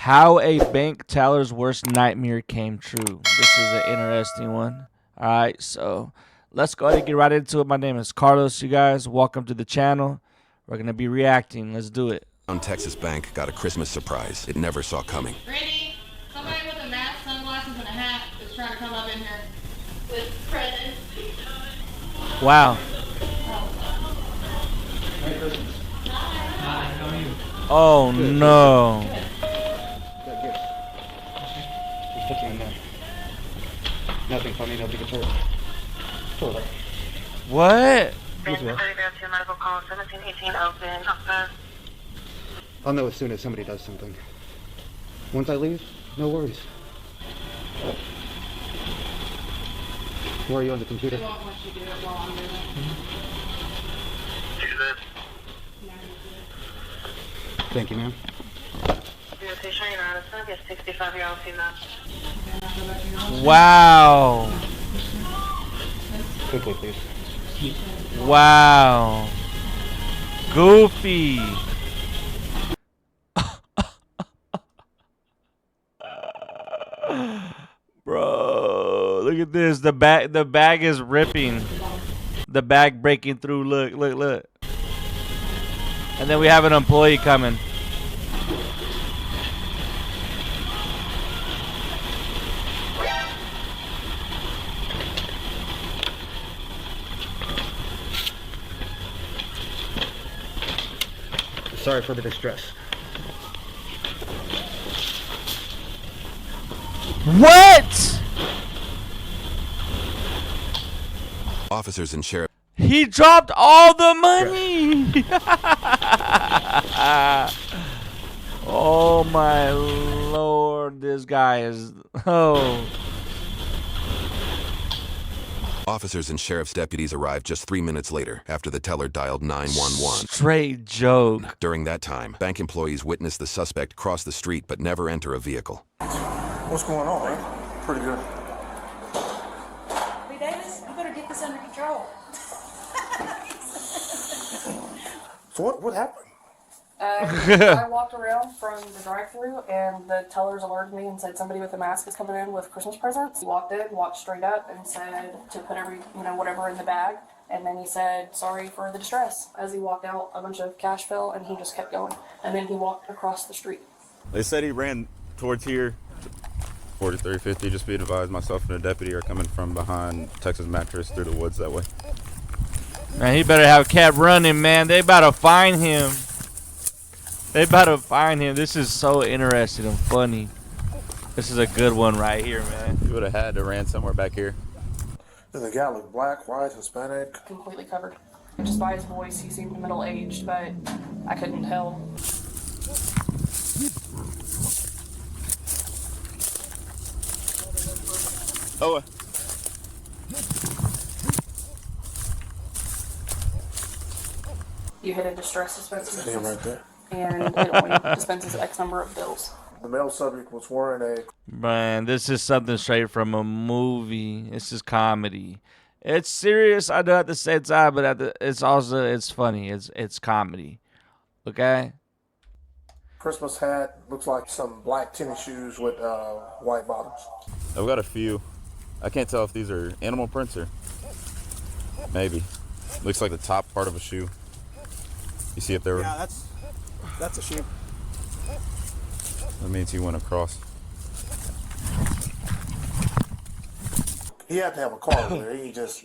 How a bank teller's worst nightmare came true. This is an interesting one. All right, so let's go ahead and get right into it. My name is Carlos, you guys. Welcome to the channel. We're going to be reacting. Let's do it. Texas bank got a Christmas surprise it never saw coming. Randy, somebody with a mask, sunglasses, and a hat is trying to come up in here with presents. Wow. Oh no. Nothing funny, nobody gets hurt. What? Medical call 1718 open. I'll know as soon as somebody does something. Once I leave, no worries. Where are you on the computer? Thank you, ma'am. Wow. Quickly, please. Wow. Goofy. Bro, look at this. The bag is ripping. The bag breaking through. Look. And then we have an employee coming. Sorry for the distress. What? Officers and sheriff. He dropped all the money. Oh my lord, this guy is Officers and sheriff's deputies arrived just 3 minutes later after the teller dialed 911. Straight joke. During that time, bank employees witnessed the suspect cross the street but never enter a vehicle. What's going on, man? Pretty good. Hey, Davis, you better get this under control. So what happened? I walked around from the drive-thru and the tellers alerted me and said somebody with a mask is coming in with Christmas presents. He walked in, walked straight up and said to put whatever in the bag. And then he said, sorry for the distress. As he walked out, a bunch of cash fell and he just kept going. And then he walked across the street. They said he ran towards here, 4350, just be advised myself and a deputy are coming from behind Texas Mattress through the woods that way. Man, he better have kept running, man. They about to find him. This is so interesting and funny. This is a good one right here, man. You would have had to ran somewhere back here. Does the guy look black, white, Hispanic? Completely covered. Just by his voice, he seemed middle-aged, but I couldn't tell. Oh. You hit a distress dispenser. That's him right there. And it only dispenses X number of bills. The male subject was wearing a... Man, this is something straight from a movie. This is comedy. It's serious, I know, at the same time, but it's funny. It's comedy. Okay? Christmas hat, looks like some black tennis shoes with white bottoms. I've got a few. I can't tell if these are animal prints or maybe. Looks like the top part of a shoe. You see if they were... Yeah, that's a shoe. That means he went across. He had to have a car there. He just...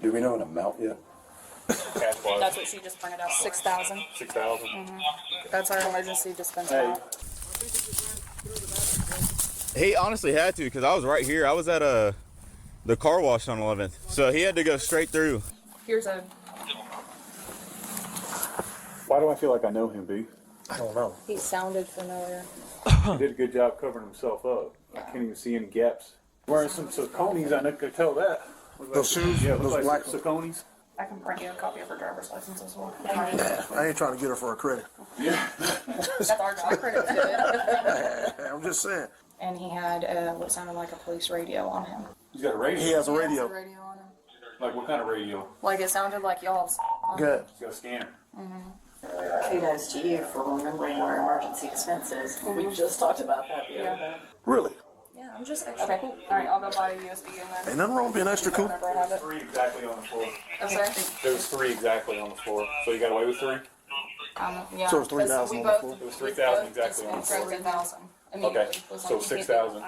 Do we know an amount yet? That's what she just printed out. 6,000. 6,000. That's our emergency dispenser. He honestly had to because I was right here. I was at the car wash on 11th. So he had to go straight through. Here's a... Why do I feel like I know him, B? I don't know. He sounded familiar. He did a good job covering himself up. I can't even see any gaps. Wearing some Sauconys, I could tell that. Those shoes? Yeah, Those like black Sauconys. I can print you a copy of her driver's license as well. I ain't trying to get her for a credit. Yeah. That's our credit to it. I'm just saying. And he had what sounded like a police radio on him. He's got a radio. He has a He has radio. a radio on him. Like what kind of radio? Like it sounded like y'all's. Good. He's got a scanner. Kudos to you for remembering our emergency expenses. We just talked about that the other day. Really? Yeah, I'm just extra Okay. cool. All right, I'll go buy a USB and then. Ain't nothing wrong with being extra cool. Whenever I have it. 3 exactly on the floor. I'm sorry. There was 3 exactly on the floor. So you got away with 3? Yeah. So it's 3,000 on the floor? It was 3,000 exactly on the floor. 3,000. Okay, so 6,000.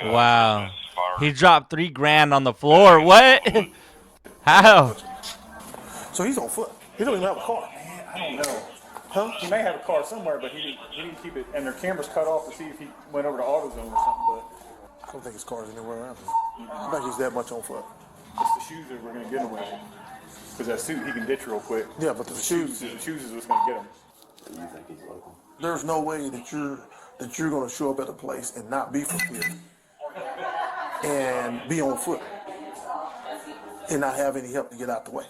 Wow. He dropped $3,000 on the floor. What? How? So he's on foot. He don't even have a car. Man, I don't know. Huh? He may have a car somewhere, but he didn't keep it. And their cameras cut off to see if he went over to AutoZone or something. But I don't think his car's anywhere around here. I think he's that much on foot. it's the shoes that we're gonna get him with. Because that suit he can ditch real quick. Yeah, but the shoes. The shoes is what's gonna get him. There's no way that you're going to show up at a place and not be prepared and be on foot and not have any help to get out the way.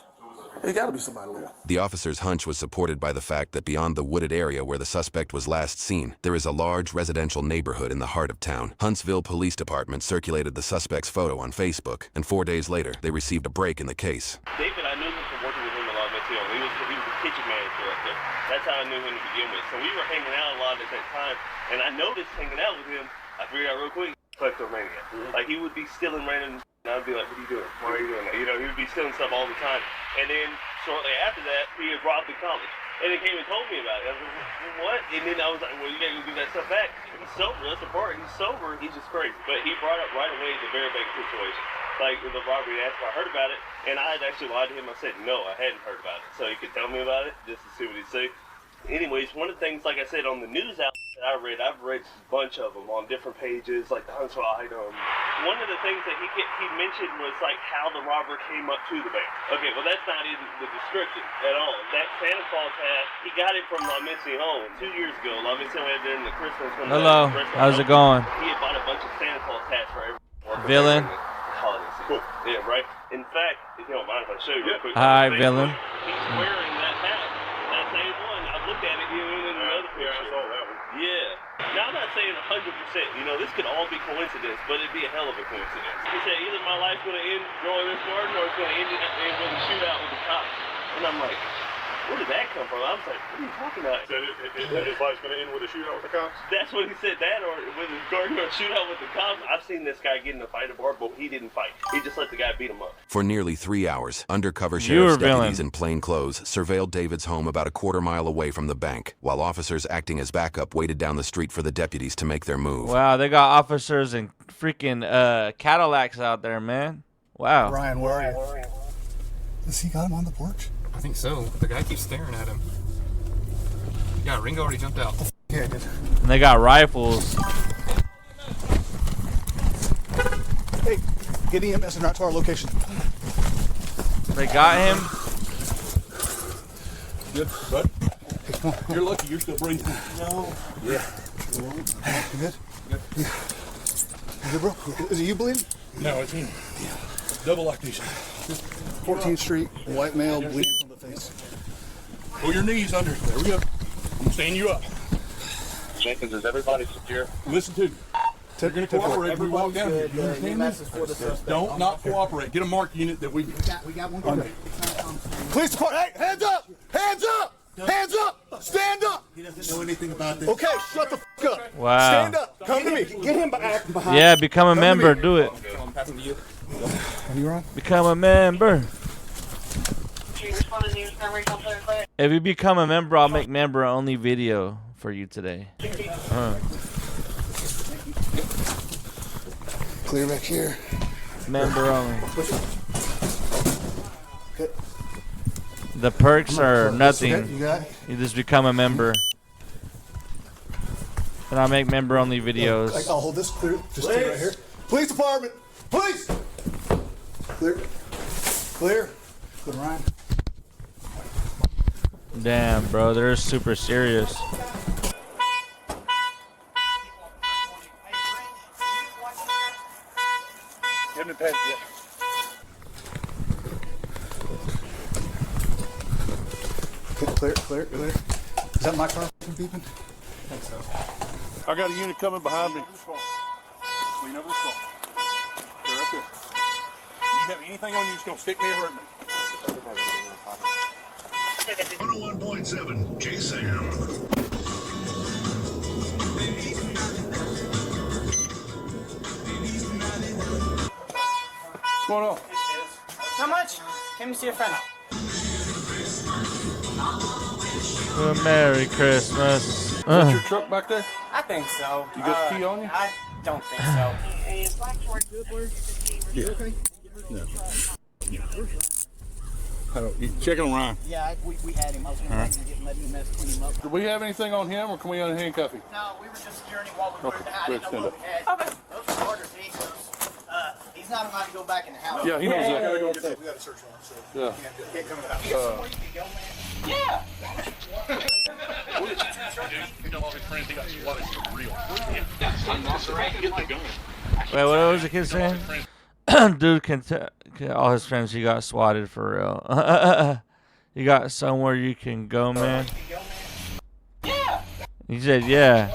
There got to be somebody there. The officer's hunch was supported by the fact that beyond the wooded area where the suspect was last seen, there is a large residential neighborhood in the heart of town. Huntsville Police Department circulated the suspect's photo on Facebook, and 4 days later, they received a break in the case. David, I knew him from working with him a lot. He was the kitchen manager up there. That's how I knew him to begin with. So we were hanging out a lot at that time, and I noticed hanging out with him, I figured out real quick, kleptomania. Like, he would be stealing random, and I'd be like, what are you doing? Why are you doing that? You know, he would be stealing stuff all the time. And then, shortly after that, he had robbed the college. And he came and told me about it. I was like, well, what? And then I was like, well, you gotta go give that stuff back. He's sober, that's the part. He's sober, he's just crazy. But he brought up right away the very big situation. Like, with the robbery, asked if I heard about it, and I had actually lied to him. I said, no, I hadn't heard about it. So he could tell me about it, just to see what he'd say. Anyways, one of the things, like I said, on the news outlet that I've read a bunch of them on different pages, like the Huntsville item. One of the things that he mentioned was like how the robber came up to the bank. Okay, well that's not in the description at all. That Santa Claus hat, he got it from La Mission home 2 years ago. La Mission had during the Christmas. Hello, how's it going? He had bought a bunch of Santa Claus hats for everyone. Villain. Cool. Yeah, right. In fact, if you don't mind if I show you real quick. Hi, Villain. He's wearing that hat. That same one. I looked at it even in the other picture. Yeah, I saw that one. Yeah. Now I'm not saying 100%. You know, this could all be coincidence, but it'd be a hell of a coincidence. He said either my life's gonna end growing this garden, or it's gonna end with a shootout with the cops. And I'm like, where did that come from? I was like, what are you talking about? Said his life's gonna end with a shootout with the cops? That's what he said, that or with his garden or shootout with the cops. I've seen this guy get in a fight at a bar, but he didn't fight. He just let the guy beat him up. For nearly 3 hours, undercover You were sheriff's deputies villain. in plain clothes surveilled David's home about a quarter-mile away from the bank, while officers acting as backup waited down the street for the deputies to make their move. Wow, they got officers and freaking Cadillacs out there, man. Wow. Ryan, where are you? Has he got him on the porch? I think so. The guy keeps staring at him. Yeah, Ringo already jumped out. Yeah, I did. And they got rifles. Hey, get EMS and route to our location. They got him. Good, bud. Hey, come on. You're lucky you're still breathing. No. Yeah. You good? Good. Yeah. You good, bro? Is it you bleeding? No, it's him. Yeah. Double lactation. 14th Street, white male, bleeding from the face. Pull your knees under. There we go. I'm gonna stand you up. Jenkins, is everybody secure? Listen to me. You're gonna cooperate if we walk down here. You understand this? Don't not cooperate. Get a mark unit that we got one. Okay. Police department, hey, hands up! Hands up! Hands up! Stand up! He doesn't know anything about this. Okay, shut the f up. Wow. Stand up. Come to me. Get him back behind. Yeah, become a member. Do it. I'm passing to you. Are you wrong? Become a member. If you become a member, I'll make member-only video for you today. Clear back here. Member only. Okay. The perks are nothing. Okay, you got it? You just become a member. And I'll make member-only videos. I'll hold this clear. Just stay right here. Police department! Police! Clear. Clear. Good, Ryan. Damn, bro, they're super serious. haven't passed yet. Clear, clear, clear. Is that my car beeping? I think so. I got a unit coming behind me. Lean over the stall. They're right there. You have anything on you that's gonna stick me or hurt me? 101.7 J-Sam. What's going on? Not much. Came to see a friend. Merry Christmas. Is that your truck back there? I think so. You got the key on you? I don't think so. Yeah. Okay? No. You checking him around? Yeah, we had him. I was going to let him clean him up. Do we have anything on him, or can we unhandcuff him? No, we were just securing him while we were in the house. Good, stand up. Okay. Those are orders. He's not about to go back in the house. Yeah, he knows that. We got a search warrant, so. Yeah. Yeah. Wait, what was the kid saying? Dude can all his friends, he got swatted for real. You got somewhere you can go, man? Yeah. He said, yeah.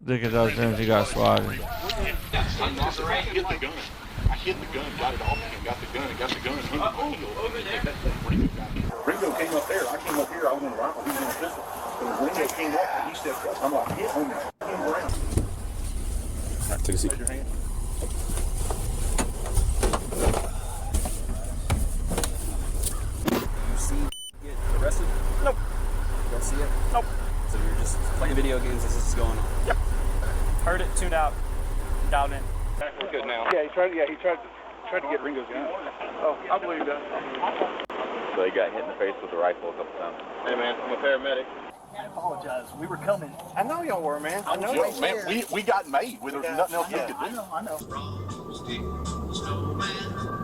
Dude can tell his friends he got swatted. I hit the gun. Got it off him, got the gun. Ringo came up there. I came up here. I was on the rifle. He was on a pistol. When Ringo came up, he stepped up. I'm like, hit home. Came around. All right, take a seat. Raise your hand. You see get arrested? Nope. You don't see it? Nope. So you're just playing video games as this is going on? Yep. Heard it, tuned out, dialed in. We're good now. Yeah, he tried to get Ringo's gun. Oh, I believe that. So he got hit in the face with a rifle a couple times. Hey man, I'm a paramedic. I apologize. We were coming. I know y'all were, man. I know Yo, man, we got made. There was nothing else we could do. I know.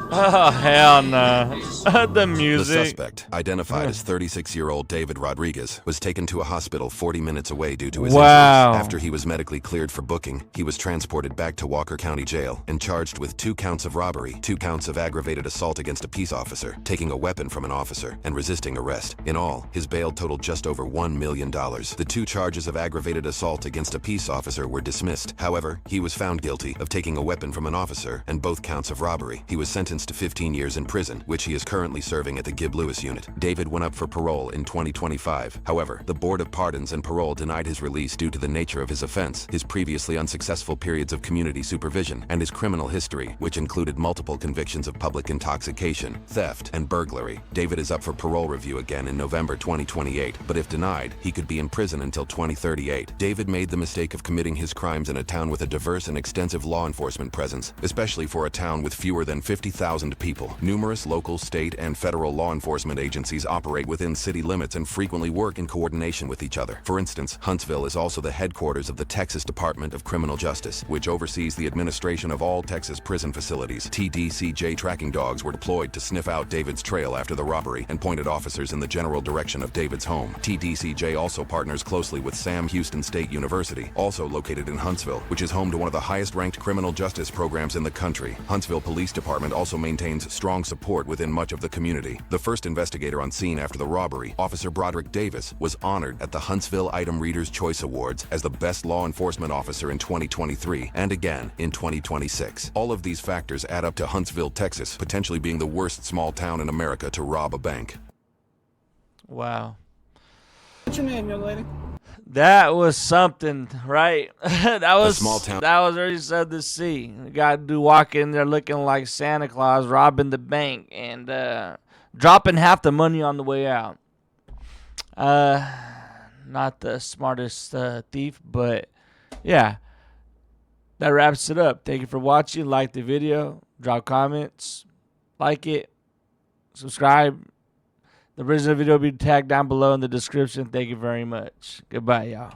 Oh, hell no. The The music. suspect, identified as 36-year-old David Rodriguez, was taken to a hospital 40 minutes away due to his Wow. injuries. After he was medically cleared for booking, he was transported back to Walker County Jail and charged with 2 counts of robbery, 2 counts of aggravated assault against a peace officer, taking a weapon from an officer, and resisting arrest. In all, his bail totaled just over $1 million. The 2 charges of aggravated assault against a peace officer were dismissed. However, he was found guilty of taking a weapon from an officer and both counts of robbery. He was sentenced to 15 years in prison, which he is currently serving at the Gibb Lewis unit. David went up for parole in 2025. However, the Board of Pardons and Parole denied his release due to the nature of his offense, his previously unsuccessful periods of community supervision, and his criminal history, which included multiple convictions of public intoxication, theft, and burglary. David is up for parole review again in November 2028, but if denied, he could be in prison until 2038. David made the mistake of committing his crimes in a town with a diverse and extensive law enforcement presence, especially for a town with fewer than 50,000 people. Numerous local, state, and federal law enforcement agencies operate within city limits and frequently work in coordination with each other. For instance, Huntsville is also the headquarters of the Texas Department of Criminal Justice, which oversees the administration of all Texas prison facilities. TDCJ tracking dogs were deployed to sniff out David's trail after the robbery and pointed officers in the general direction of David's home. TDCJ also partners closely with Sam Houston State University, also located in Huntsville, which is home to one of the highest-ranked criminal justice programs in the country. Huntsville Police Department also maintains strong support within much of the community. The first investigator on scene after the robbery, Officer Broderick Davis, was honored at the Huntsville Item Reader's Choice Awards as the best law enforcement officer in 2023 and again in 2026. All of these factors add up to Huntsville, Texas, potentially being the worst small town in America to rob a bank. Wow. What's your name, young lady? That was something, right? that was small town. That was already said to see. The guy do walk in there looking like Santa Claus, robbing the bank and dropping half the money on the way out. Not the smartest thief, but yeah. That wraps it up. Thank you for watching. Like the video, drop comments, like it, subscribe. The original video will be tagged down below in the description. Thank you very much. Goodbye, y'all.